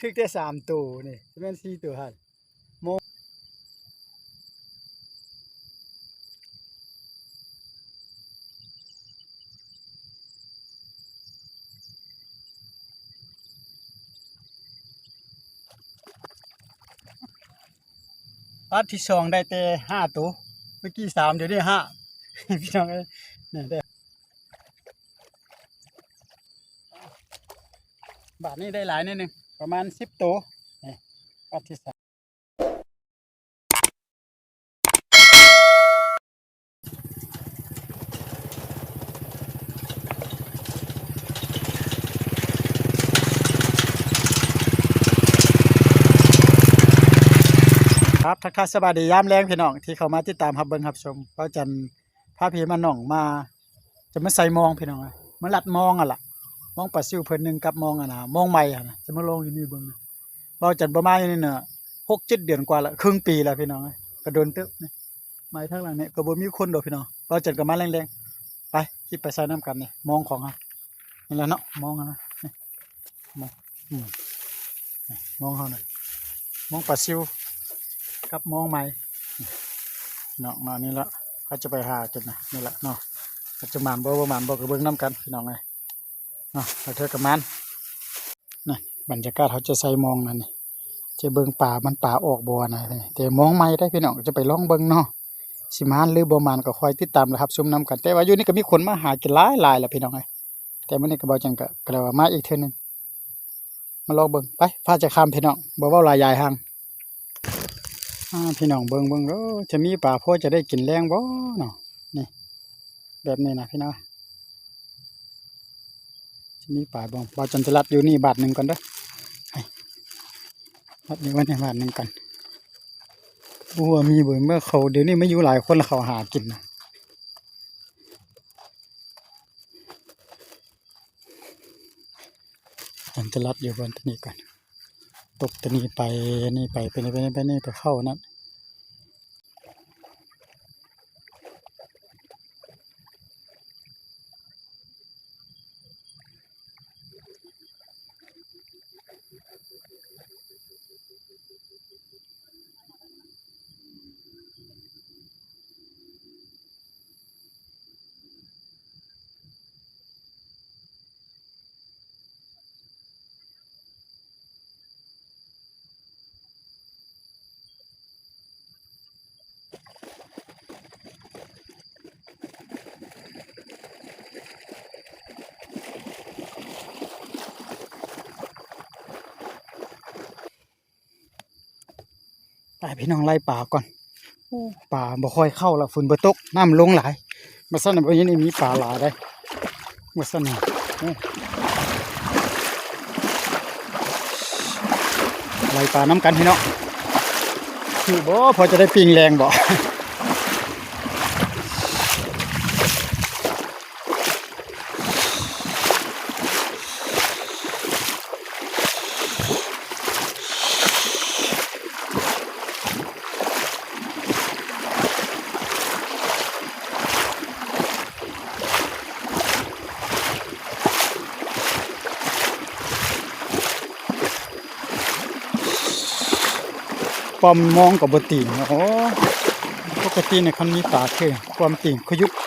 ทึกได้3 ตัวนี่จะเป็น4 ตัวหั่นโมปัดที่2ได้แต่5 ตัวเมื่อกี้3เดี๋ยวนี้5 พี่น้องเอ้ยนี่ได้บาทนี้ได้หลายนิดนึงประมาณ10 ตัวนี่ปัดที่3ครับทักทายสวัสดียามแรงพี่น้องที่เข้ามาติดตามรับเบิ่งรับชมเป้าจันพาพี่มาน้องมาจะมาใส่มองพี่น้องเอ้ยมาลัดมองอ่ะล่ะมองปลาซิวเพิ่นนึงกับมองอ่ะนะมองใหม่อ่ะนะจะมาลงอยู่นี่เบิ่งนะเป้าจันประมาณนี้น่ะ6-7 เดือนกว่าละครึ่งปีแล้วพี่น้องเอ้ยก็โดนตึ๊บนี่ไม้ทางหลังนี่ก็บ่มีคนดอกพี่น้องเป้าจันก็มาแรงๆไปคิดไปใส่น้ำกันนี่มองของเฮานี่แหละเนาะมองอ่ะนะนี่มองนี่มองเฮาน่ะมองปลาซิวกับมองใหม่เนาะมานี่ละเขาจะไปหากันนะนี่ละเนาะเขาจะหมานบ่หมานบ่ก็เบิ่งน้ำกันพี่น้องเอ้ยเนาะเอาเถอะกับมันนี่บรรยากาศเขาจะใส่มองนั่นนี่จะเบิ่งป่ามันป่าออกบ่นะแต่มองใหม่ได้พี่น้องจะไปลองเบิ่งเนาะสิมานหรือบ่มานก็คอยติดตามนะครับซุ่มน้ำกันแต่ว่าอยู่นี่ก็มีคนมาหากินหลายแหละพี่น้องเอ้ยแต่มื้อนี้ก็บ่จังก็เลยว่ามาอีกเทื่อนึงมาลองเบิ่งไปฟ้าจะข้ามพี่น้องบ่เว้าหลายยายห่างพี่น้องเบิ่งจะมีป่าพอจะได้กินแรงบ่เนาะนี่แบบนี้นะพี่น้องจะมีป่าบ่จันทรัดอยู่นี่บาทหนึ่งก่อนเด้อรัดอยู่วันนี้บาทหนึ่งกันบัวมีบ่เมื่อเขาเดี๋ยวนี้ไม่อยู่หลายคนแล้วเขาหากินนะจันทรัดอยู่บนตัวนี้ก่อนตกตัวนี้ไปนี่ไปนี่ไปเข้านั่นไปพี่น้องไล่ป่าก่อนป่าบ่ค่อยเข้าละฝนบ่ตกน้ำลงหลายมาสั่นบ่ยังมีป่าหลายได้มาสั่นน่ะไล่ป่าน้ำกันพี่น้องคือบ่พอจะได้ปิงแรงบ่ปอมมองกับบตีนอ๋อปกติในคันมีป่าคือความติ่งขยุบพ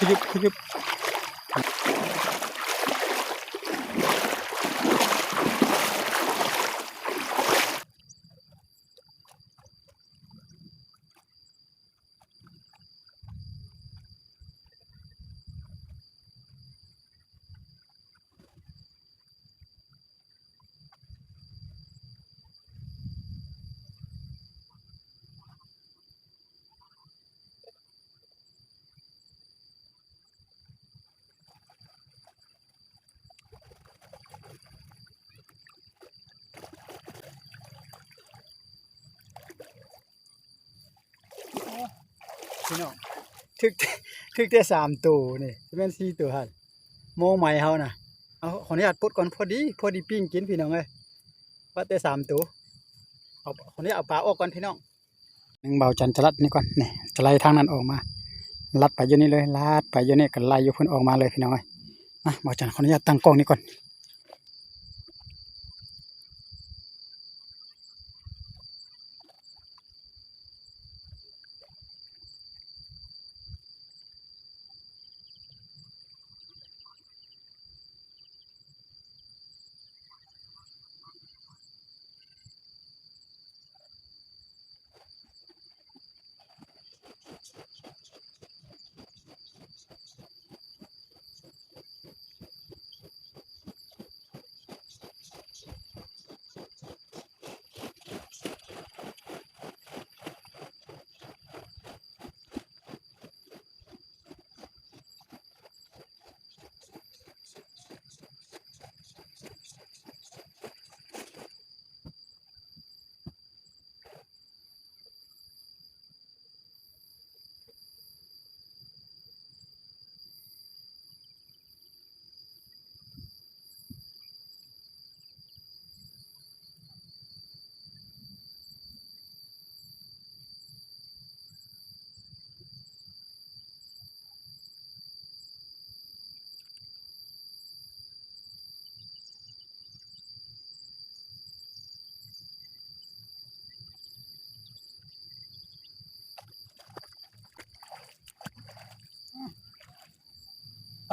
ี่น้องทึกได้3 ตัวนี่จะเป็น4 ตัวหั่นโมใหม่เฮาน่ะเอาขออนุญาตปลดก่อนพอดีปิ้งกินพี่น้องเอ้ยว่าแต่3 ตัวเอาขออนุญาตเอาปลาออกก่อนพี่น้องนึงเบาจันทรัดนี่ก่อนนี่จะไล่ทางนั้นออกมาลัดไปอยู่นี่เลยลัดไปอยู่นี่ก็ไล่อยู่เพิ่นออกมาเลยพี่น้องเอ้ยมาเบาจันขออนุญาตตั้งกล้องนี่ก่อน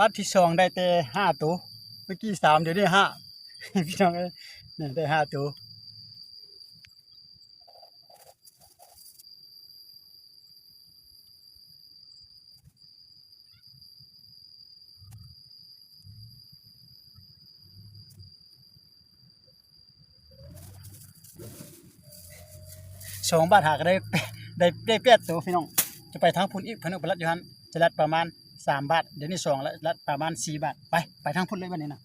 าร์ทที่สองได้แต่5 ตัวเมื่อกี้3เดี๋ยวนี้ห้า พี่น้องเอ้ยเนี่ยได้5 ตัว2 บาทหาก็ได้ ได้8 ตัวพี่น้องจะไปทางพุ่นอีกเพิ่นเอาไปรัดอยู่หั่นจะรัดประมาณ3 บาทเดี๋ยวนี้2แล้วรัดประมาณ4 บาทไปทางพุ่นเลยบัดนี้นะ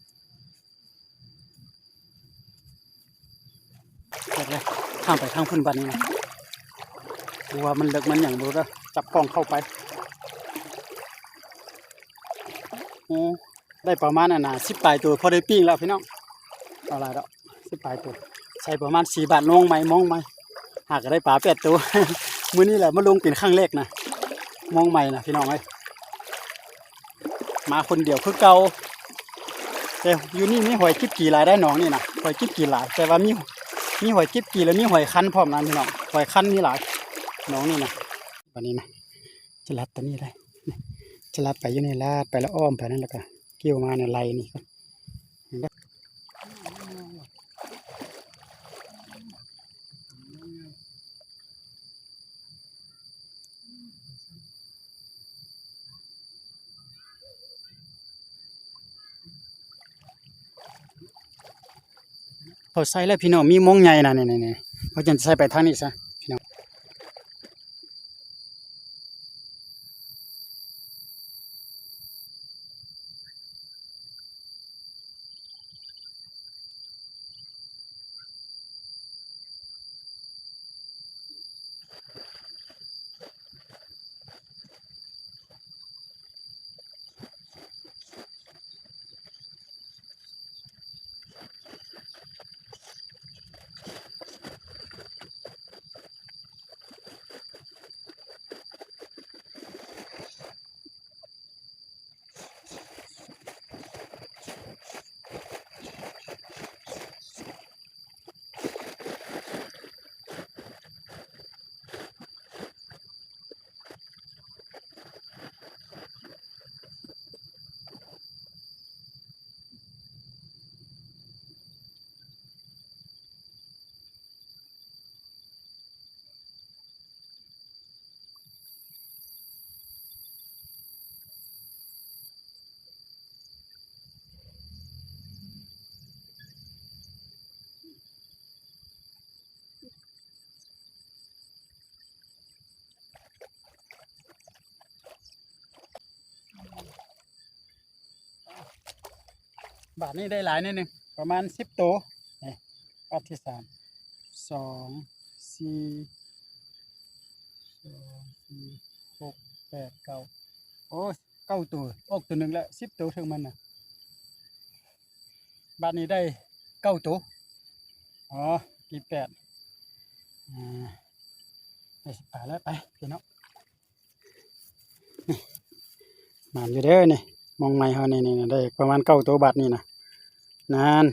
เลิกเลยข้ามไปทางพุ่นบัดนี้นะดูว่ามันเลิกมันหยังบ่เด้อจับกล้องเข้าไปโอ้ได้ประมาณน่ะ10 ปลายตัวพอได้ปิ้งแล้วพี่น้องเอาล่ะดอก10 ปลายตัวใช้ประมาณ4 บาทมองใหม่หากได้ปลา8 ตัว มื้อนี้แหละมาลงเป็นครั้งแรกนะมองใหม่นะพี่น้องเอ้ยมาคนเดียวคือเก่าแต่อยู่นี่มีหอยจิ๊บกี่หลายได้หนองนี่นะหอยจิ๊บกี่หลายแต่ว่ามีหอยจิ๊บกี่แล้วมีหอยคั้นพร้อมนะพี่น้องหอยคั้นนี่หลายหนองนี่นะวันนี้นะจะลัดตัวนี้เลยจะลัดไปอยู่นี่ลาดไปแล้วอ้อมไปนั่นแล้วก็เกี่ยวมาในไรนี่ก็เขาใส่แล้วพี่น้องมีมงใหญ่นะนี่เขาจะใส่ไปทางนี้ซะพี่น้องบาทนี้ได้หลายนิดนึงประมาณ10 ตัวนี่บาทที่2 4 6 8 9โอ้9 ตัวออกตัวหนึ่งแล้ว10 ตัวถึงมันนะบาทนี้ได้9 ตัวอ๋อกี่8ได้10 บาทแล้วไปพี่น้องมานอยู่เด้อนี่มองไม่เขานี่ได้ประมาณ9 ตัวบาทนี่นะนาน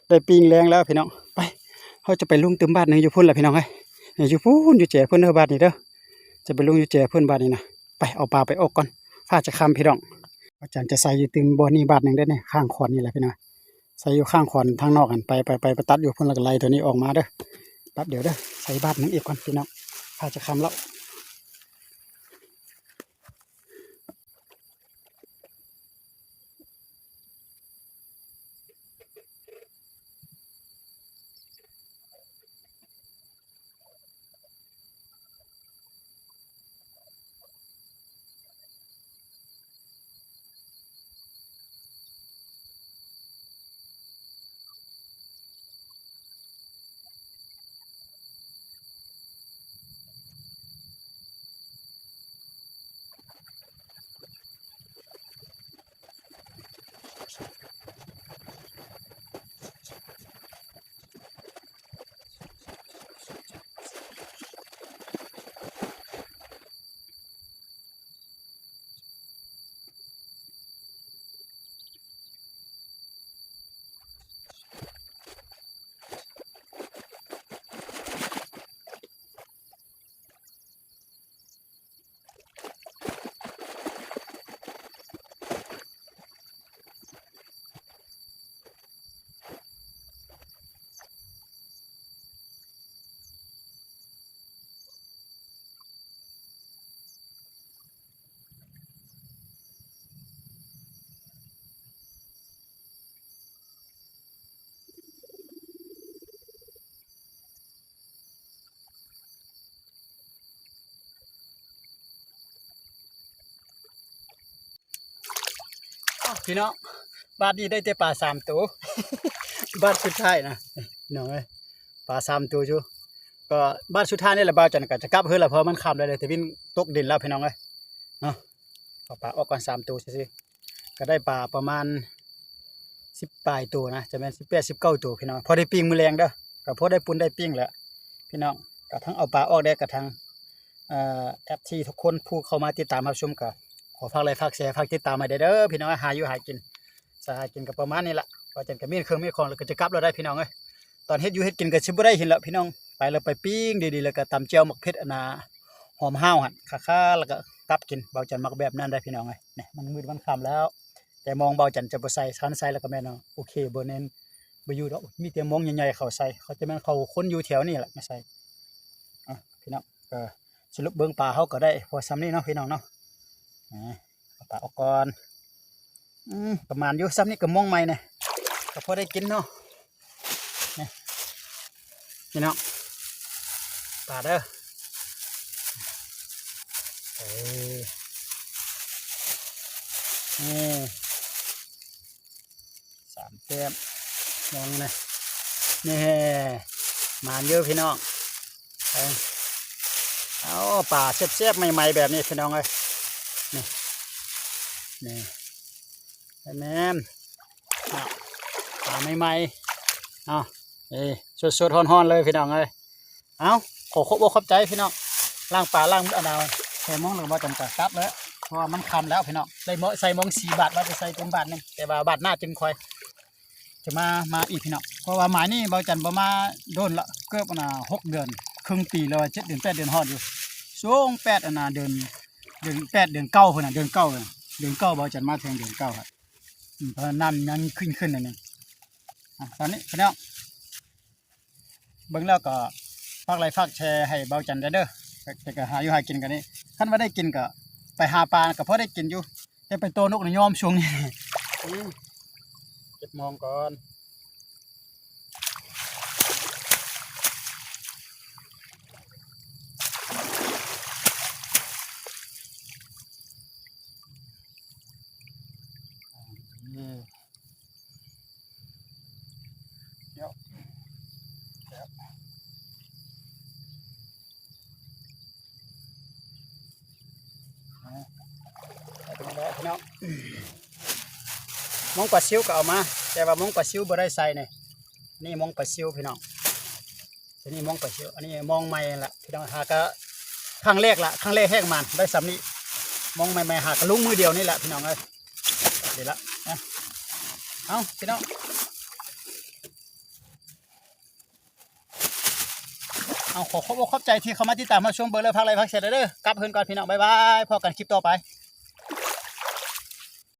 ได้ปิ้งแรงแล้วพี่น้องไปเขาจะไปลุงตึมบาทหนึ่งอยู่พุ่นแหละพี่น้องเอ้ยอยู่พุ่นอยู่แจ๋พุ่นเด้อบาทนี่เด้อจะไปลุงอยู่แจ๋พุ่นบาทนี่นะไปเอาปลาไปออกก่อนฟ้าจะคำพี่น้องอาจารย์จะใส่อยู่ตึมบ่อนี่บาทหนึ่งได้เนี่ยข้างขอนนี่แหละพี่น้องใส่อยู่ข้างขอนทางนอกกันไปตัดอยู่พุ่นแล้วก็ไล่ตัวนี้ออกมาเด้อแป๊บเดี๋ยวเด้อใส่บาทหนึ่งอีกก่อนพี่น้องฟ้าจะคำแล้ว พี่น้องบาทนี้ได้แต่ปลา3ตัว บาทสุดท้ายนะพี่น้องเอ้ยปลา3ตัวจูก็บาทสุดท้ายนี่แหละบ่าวจันก็จะกลับเฮือนแล้วเพราะมันค่ำแล้วเลยแต่วินตกดินแล้วพี่น้องเอ้ยเนาะเอาปลาออกก่อน3ตัวซื่อๆก็ได้ปลาประมาณ10ปลายตัวนะจะแม่น18 19ตัวพี่น้องพอได้ปิ้งมื้อแรงเด้อก็พอได้ปุ้นได้ปิ้งแล้วพี่น้องก็ทั้งเอาปลาออกได้ก็ทั้งแอปที่ทุกคนผู้เข้ามาติดตามรับชมก็ขอฝากไลค์ฝากแชร์ฝากติดตามมาเด้อพี่น้องหาอยู่หากินสหากินก็ประมาณนี้ล่ะว่าจันก็มีเครื่องมีของแล้วก็จะกลับแล้วได้พี่น้องเอ้ยตอนเฮ็ดอยู่เฮ็ดกินก็สิบ่ได้เห็นแล้วพี่น้องไปแล้วไปปิ้งดีๆแล้วก็ตำเจียวหมักเผ็ดหอมห้าวหั่นค่าๆแล้วก็กลับกินเบาจันมักแบบนั้นได้พี่น้องเอ้ยนี่มันมืดมันค่ำแล้วแต่มองเบาจันจะบ่ใส่ทันใส่แล้วก็แม่นโอเคบ่เน้นบ่อยู่ดอกมีแต่มองใหญ่ๆเขาใส่เขาจะแม่นเขาคนอยู่แถวนี้แหละไม่ใส่พี่น้องก็สรุปเบิ่งปลาเฮาก็ได้พอซ้ำนี้เนาะพี่น้องเนาะเอาปลาออกก่อนประมาณอยู่ซ้ำนี้ก็มองใหม่เนี่ยก็พอได้กินเนาะนี่พี่น้องปลาเด้อนี่3 แต้มมองนะนี่มาเยอะพี่น้องเอาปลาแซ่บๆใหม่ๆแบบนี้พี่น้องเลยนี่แม่นปลาใหม่ๆเอาสดๆฮ้อนๆเลยพี่น้องเลยเอาขอบใจพี่น้องล้างปลาล้างอันดาวใส่มองหรือว่าจำกัดกลับแล้วเพราะว่ามันคำแล้วพี่น้องใส่มอง4 บาทว่าจะใส่เป็นบาทนึงแต่ว่าบาทหน้าจึงคอยจะมาอีกพี่น้องเพราะว่าหมายนี่เบาจันบ่มาโดนละเกือบ6 เดือนครึ่งปีเลย7 เดือน 8 เดือนฮอดอยู่ช่วง8เดือน8 เดือน 9พุ่นเดือน 9เบาจันมาแทงเดือน 9ครับเพราะน้ำยังขึ้นนั่นเองตอนนี้พี่น้องเบิ่งแล้วก็ฝากไลค์ฝากแชร์ให้เบาจันเด้อแต่ก็หาอยู่หากินกันนี่คันว่าได้กินก็ไปหาปลาก็พอได้กินอยู่แต่ไปโตนกนิยมช่วงนี้เก็บมองก่อนเดี๋ยวพี่น้องมองปลาซิวก็เอามาแต่ว่ามองปลาซิวบ่ได้ใส่นี่มองปลาซิวพี่น้องอันนี้มองปลาซิวอันนี้มองใหม่ละพี่น้องหาก็ครั้งแรกแห้งมันได้สำนี้มองใหม่ๆหากระลุงมือเดียวนี่แหละพี่น้องเอ้ยเดี๋ยวละเอาพี่น้องเอาขอบใจที่เข้ามาติดตามมาชมเบอร์เลยพักไรพักเสร็จเด้อกลับเพื่อนก่อนพี่น้องบ๊ายบายพอกันคลิปต่อไป